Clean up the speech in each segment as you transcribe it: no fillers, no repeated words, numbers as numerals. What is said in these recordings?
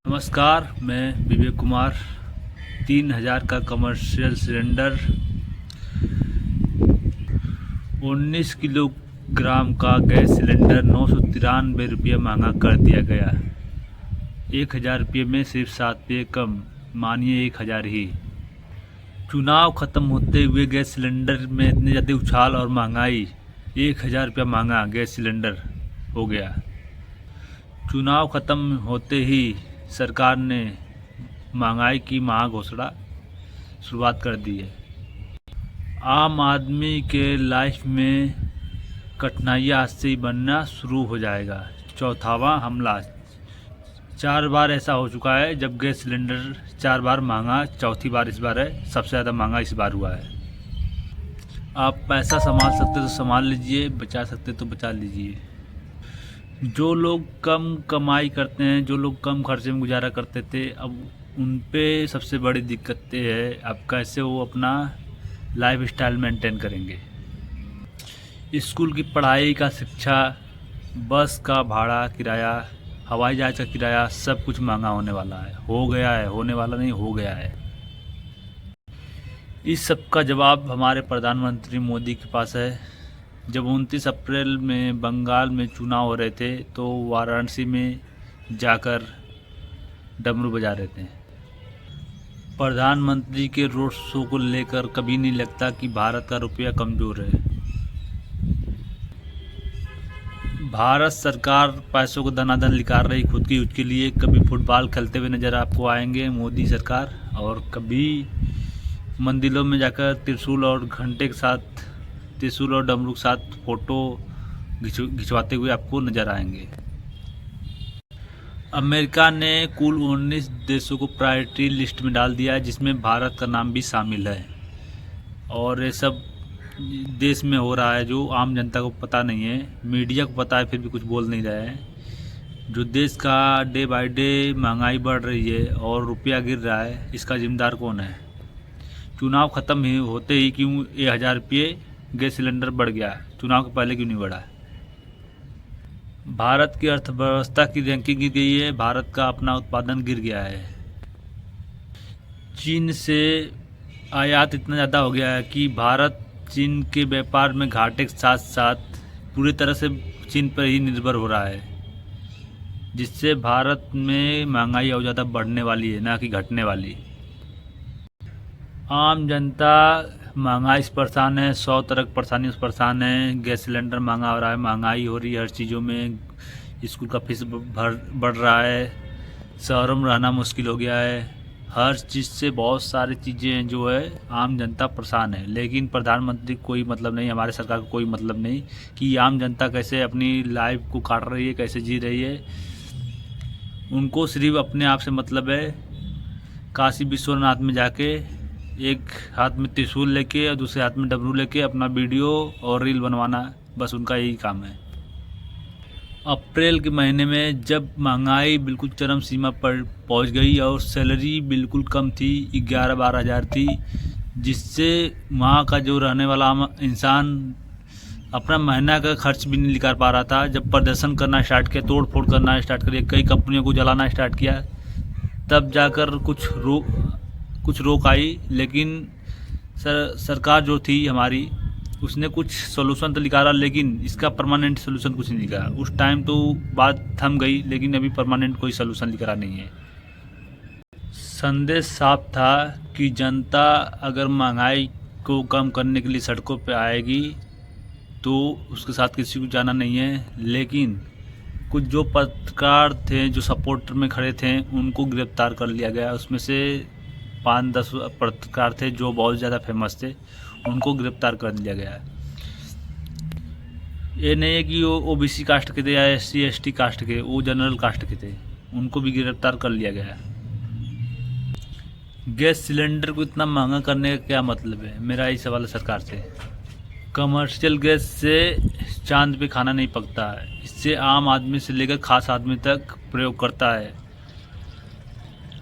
नमस्कार, मैं विवेक कुमार। 3000 का कमर्शियल सिलेंडर, 19 किलोग्राम का गैस सिलेंडर 993 रुपये महंगा कर दिया गया। 1000 रुपये में सिर्फ 7 रुपये कम, मानिए 1000 ही। चुनाव ख़त्म होते हुए गैस सिलेंडर में इतनी ज़्यादा उछाल और महंगाई, 1000 रुपया महंगा गैस सिलेंडर हो गया। चुनाव ख़त्म होते ही सरकार ने महंगाई की महाघोषणा शुरुआत कर दी है। आम आदमी के लाइफ में कठिनाइयाँ आज से ही बनना शुरू हो जाएगा। चौथावा हमला, 4 बार ऐसा हो चुका है जब गैस सिलेंडर 4 बार महंगा, चौथी बार इस बार है। सबसे ज़्यादा महंगा इस बार हुआ है। आप पैसा संभाल सकते तो संभाल लीजिए, बचा सकते तो बचा लीजिए। जो लोग कम कमाई करते हैं, जो लोग कम खर्चे में गुजारा करते थे, अब उन पे सबसे बड़ी दिक्कत ये है अब कैसे वो अपना लाइफ स्टाइल मेंटेन करेंगे। स्कूल की पढ़ाई का शिक्षा, बस का भाड़ा, किराया, हवाई जहाज़ का किराया, सब कुछ महंगा होने वाला है, हो गया है, होने वाला नहीं, हो गया है। इस सब का जवाब हमारे प्रधानमंत्री मोदी के पास है। जब 29 अप्रैल में बंगाल में चुनाव हो रहे थे तो वाराणसी में जाकर डमरू बजा रहे थे। प्रधानमंत्री के रोड शो को लेकर कभी नहीं लगता कि भारत का रुपया कमज़ोर है। भारत सरकार पैसों को दनादन निकाल रही खुद की यूज के लिए। कभी फुटबॉल खेलते हुए नज़र आपको आएंगे मोदी सरकार, और कभी मंदिरों में जाकर त्रिशूल और घंटे के साथ, त्रिशूल और डमरू के साथ फ़ोटो खिंचवाते हुए आपको नज़र आएंगे। अमेरिका ने कुल 19 देशों को प्रायोरिटी लिस्ट में डाल दिया है, जिसमें भारत का नाम भी शामिल है। और ये सब देश में हो रहा है जो आम जनता को पता नहीं है, मीडिया को पता है फिर भी कुछ बोल नहीं रहे हैं। जो देश का डे बाय डे महंगाई बढ़ रही है और रुपया गिर रहा है, इसका जिम्मेदार कौन है? चुनाव ख़त्म होते ही क्यों 1000 रुपये गैस सिलेंडर बढ़ गया? चुनाव के पहले क्यों नहीं बढ़ा? भारत की अर्थव्यवस्था की रैंकिंग गिर गई है, भारत का अपना उत्पादन गिर गया है। चीन से आयात इतना ज़्यादा हो गया है कि भारत चीन के व्यापार में घाटे के साथ साथ पूरी तरह से चीन पर ही निर्भर हो रहा है, जिससे भारत में महंगाई और ज़्यादा बढ़ने वाली है, ना कि घटने वाली। आम जनता महंगाई से परेशान है, 100 तरह की परेशानी से परेशान है। गैस सिलेंडर महंगा हो रहा है, महंगाई हो रही है हर चीज़ों में, स्कूल का फीस बढ़ रहा है, शहरों में रहना मुश्किल हो गया है। हर चीज़ से बहुत सारी चीज़ें जो है आम जनता परेशान है। लेकिन प्रधानमंत्री को कोई मतलब नहीं, हमारे सरकार को कोई मतलब नहीं कि आम जनता कैसे अपनी लाइफ को काट रही है, कैसे जी रही है। उनको सिर्फ अपने आप से मतलब है। काशी विश्वनाथ में जाके एक हाथ में त्रिशूल लेके और दूसरे हाथ में डमरू लेके अपना वीडियो और रील बनवाना, बस उनका यही काम है। अप्रैल के महीने में जब महंगाई बिल्कुल चरम सीमा पर पहुंच गई और सैलरी बिल्कुल कम थी, 11-12 हज़ार थी, जिससे वहाँ का जो रहने वाला इंसान अपना महीना का खर्च भी नहीं निकाल पा रहा था। जब प्रदर्शन करना स्टार्ट किया, तोड़ फोड़ करना स्टार्ट किया, कई कंपनियों को जलाना स्टार्ट किया, तब जाकर कुछ रोक आई। लेकिन सरकार जो थी हमारी, उसने कुछ सोल्यूशन तो निकाला, लेकिन इसका परमानेंट सोल्यूशन कुछ नहीं निकाला। उस टाइम तो बात थम गई, लेकिन अभी परमानेंट कोई सोल्यूशन निकाला नहीं है। संदेश साफ था कि जनता अगर महंगाई को कम करने के लिए सड़कों पर आएगी तो उसके साथ किसी को जाना नहीं है। लेकिन कुछ जो पत्रकार थे, जो सपोर्टर में खड़े थे, उनको गिरफ्तार कर लिया गया। उसमें से 5-10 पत्रकार थे जो बहुत ज़्यादा फेमस थे, उनको गिरफ्तार कर लिया गया। ये नहीं है कि वो ओबीसी कास्ट के थे या SC ST कास्ट के, वो जनरल कास्ट के थे, उनको भी गिरफ्तार कर लिया गया। गैस सिलेंडर को इतना महंगा करने का क्या मतलब है? मेरा यही सवाल है सरकार से। कमर्शियल गैस से चांद पे खाना नहीं पकता है, इससे आम आदमी से लेकर खास आदमी तक प्रयोग करता है।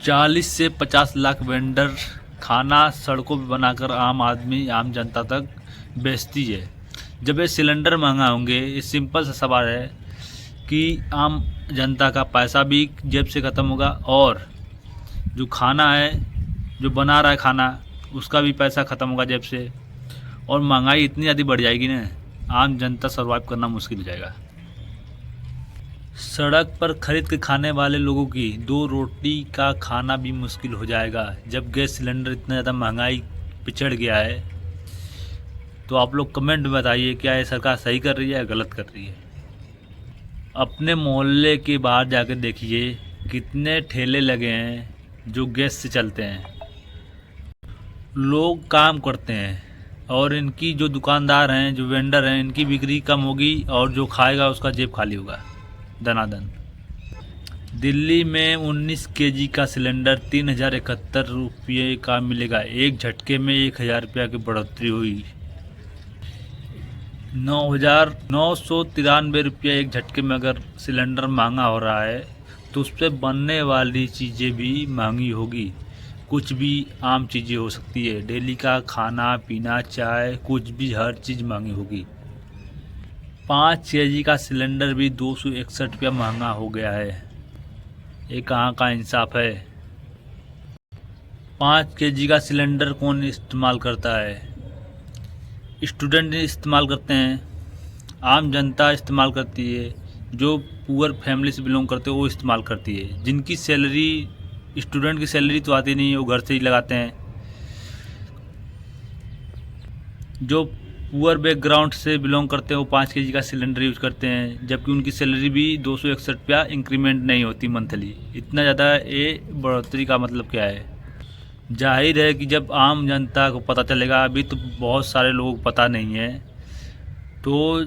40 से 50 लाख वेंडर खाना सड़कों पे बनाकर आम आदमी, आम जनता तक बेचती है। जब ये सिलेंडर महंगा होंगे, ये सिंपल सा सवाल है कि आम जनता का पैसा भी जेब से ख़त्म होगा और जो खाना है, जो बना रहा है खाना, उसका भी पैसा ख़त्म होगा जेब से। और महंगाई इतनी ज़्यादा बढ़ जाएगी ना, आम जनता सर्वाइव करना मुश्किल हो जाएगा। सड़क पर खरीद के खाने वाले लोगों की 2 रोटी का खाना भी मुश्किल हो जाएगा जब गैस सिलेंडर इतना ज़्यादा महंगाई पे चढ़ गया है। तो आप लोग कमेंट में बताइए, क्या ये सरकार सही कर रही है या गलत कर रही है। अपने मोहल्ले के बाहर जाकर देखिए कितने ठेले लगे हैं जो गैस से चलते हैं। लोग काम करते हैं और इनकी जो दुकानदार हैं, जो वेंडर हैं, इनकी बिक्री कम होगी और जो खाएगा उसका जेब खाली होगा दनादन। दिल्ली में 19 केजी का सिलेंडर 3071 रुपये का मिलेगा। एक झटके में 1000 रुपये की बढ़ोतरी हुई। 9,993 रुपये एक झटके में अगर सिलेंडर महंगा हो रहा है तो उस पर बनने वाली चीज़ें भी महंगी होगी। कुछ भी आम चीज़ें हो सकती है, डेली का खाना पीना, चाय, कुछ भी, हर चीज़ महंगी होगी। 5 केजी का सिलेंडर भी 261 रुपया महंगा हो गया है। ये कहाँ का इंसाफ है। 5 केजी का सिलेंडर कौन इस्तेमाल करता है। स्टूडेंट इस्तेमाल करते हैं, आम जनता इस्तेमाल करती है, जो पुअर फैमिली से बिलोंग करते हैं वो इस्तेमाल करती है। जिनकी सैलरी, स्टूडेंट की सैलरी तो आती नहीं है, वो घर से ही लगाते हैं। जो पुअर बैकग्राउंड से बिलोंग करते हैं वो 5 केजी का सिलेंडर यूज़ करते हैं, जबकि उनकी सैलरी भी 261 रुपया इंक्रीमेंट नहीं होती मंथली। इतना ज़्यादा ये बढ़ोतरी का मतलब क्या है। जाहिर है कि जब आम जनता को पता चलेगा, अभी तो बहुत सारे लोगों को पता नहीं है, तो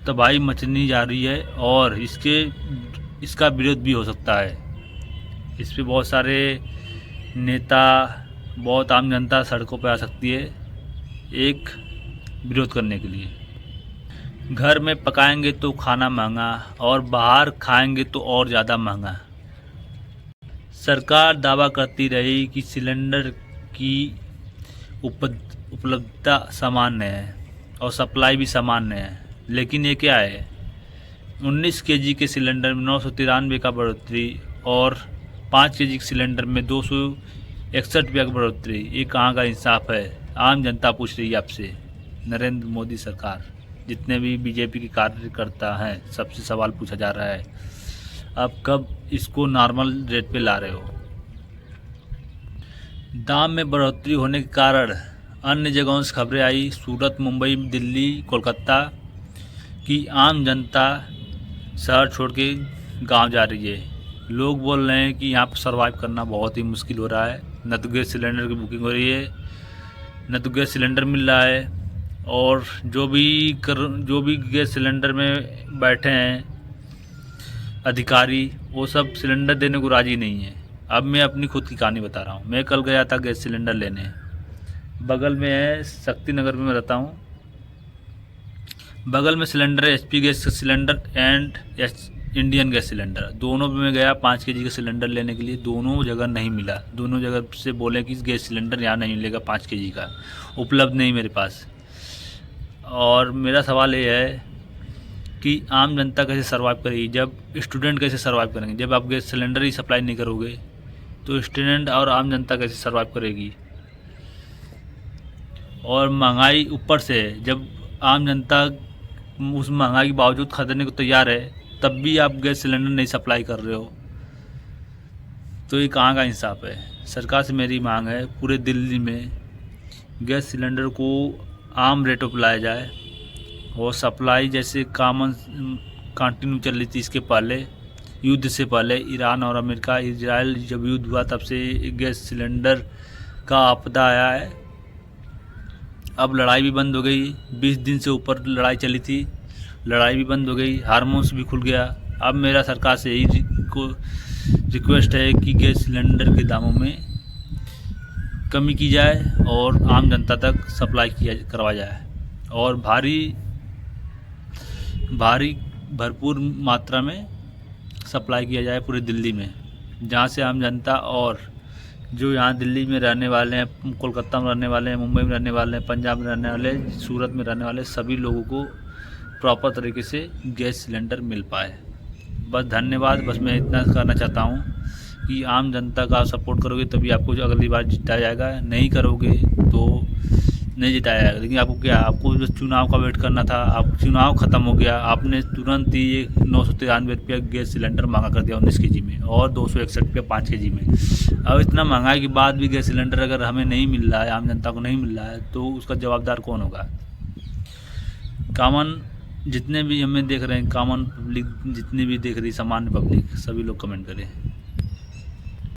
तबाही मचनी जा रही है और इसका विरोध भी हो सकता है। इस पे बहुत सारे नेता, बहुत आम जनता सड़कों पर आ सकती है एक विरोध करने के लिए। घर में पकाएंगे तो खाना महंगा और बाहर खाएंगे तो और ज़्यादा महंगा। सरकार दावा करती रही कि सिलेंडर की उपलब्धता सामान्य है और सप्लाई भी सामान्य है, लेकिन ये क्या है। 19 केजी के सिलेंडर में 993 का बढ़ोतरी और 5 केजी के सिलेंडर में 261 रुपया की बढ़ोतरी। ये कहाँ का इंसाफ है। आम जनता पूछ रही है आपसे। नरेंद्र मोदी सरकार, जितने भी बीजेपी के कार्यकर्ता हैं, सबसे सवाल पूछा जा रहा है, अब कब इसको नॉर्मल रेट पे ला रहे हो। दाम में बढ़ोतरी होने के कारण अन्य जगहों से खबरें आई, सूरत, मुंबई, दिल्ली, कोलकाता, की आम जनता शहर छोड़ के गांव जा रही है। लोग बोल रहे हैं कि यहाँ पर सर्वाइव करना बहुत ही मुश्किल हो रहा है। न तो गैस सिलेंडर की बुकिंग हो रही है, न तो गैस सिलेंडर मिल रहा है, और जो भी गैस सिलेंडर में बैठे हैं अधिकारी, वो सब सिलेंडर देने को राज़ी नहीं है। अब मैं अपनी खुद की कहानी बता रहा हूँ। मैं कल गया था गैस सिलेंडर लेने, बगल में है, शक्ति नगर में मैं रहता हूँ। बगल में सिलेंडर है, HP gas cylinder and Indian gas cylinder, दोनों में मैं गया 5 केजी का सिलेंडर लेने के लिए। दोनों जगह नहीं मिला। दोनों जगह से बोले कि गैस सिलेंडर यहाँ नहीं मिलेगा, 5 केजी का उपलब्ध नहीं मेरे पास। और मेरा सवाल ये है कि आम जनता कैसे सर्वाइव करेगी, जब स्टूडेंट कैसे सर्वाइव करेंगे। जब आप गैस सिलेंडर ही सप्लाई नहीं करोगे तो स्टूडेंट और आम जनता कैसे सर्वाइव करेगी। और महंगाई ऊपर से, जब आम जनता उस महंगाई के बावजूद खरीदने को तैयार है, तब भी आप गैस सिलेंडर नहीं सप्लाई कर रहे हो, तो ये कहाँ का इंसाफ है। सरकार से मेरी मांग है, पूरे दिल्ली में गैस सिलेंडर को आम रेटों पर लाया जाए और सप्लाई जैसे कॉमन कंटिन्यू चल रही थी इसके पहले, युद्ध से पहले। ईरान और अमेरिका, इजराइल जब युद्ध हुआ तब से गैस सिलेंडर का आपदा आया है। अब लड़ाई भी बंद हो गई। 20 दिन से ऊपर लड़ाई चली थी, लड़ाई भी बंद हो गई, हार्मोन्स भी खुल गया। अब मेरा सरकार से यही रिक्वेस्ट है कि गैस सिलेंडर के दामों में कमी की जाए और आम जनता तक सप्लाई करवाया जाए और भरपूर मात्रा में सप्लाई किया जाए पूरे दिल्ली में, जहाँ से आम जनता और जो यहाँ दिल्ली में रहने वाले हैं, कोलकाता में रहने वाले हैं, मुंबई में रहने वाले हैं, पंजाब में रहने वाले, सूरत में रहने वाले सभी लोगों को प्रॉपर तरीके से गैस सिलेंडर मिल पाए। बस धन्यवाद। बस मैं इतना कहना चाहता हूँ कि आम जनता का सपोर्ट करोगे तभी आपको जो अगली बार जिताया जाएगा, नहीं करोगे तो नहीं जिताया जाएगा। लेकिन आपको क्या, आपको जो चुनाव का वेट करना था, आप चुनाव ख़त्म हो गया, आपने तुरंत ही ये 993 रुपया गैस सिलेंडर महंगा कर दिया 19 kg में, और 261 रुपया 5 kg में। अब इतना महंगाई के बाद भी गैस सिलेंडर अगर हमें नहीं मिल रहा है, आम जनता को नहीं मिल रहा है, तो उसका जवाबदार कौन होगा? कॉमन जितने भी हमें देख रहे हैं, कॉमन पब्लिक जितनी भी देख रही, सामान्य पब्लिक, सभी लोग कमेंट करें।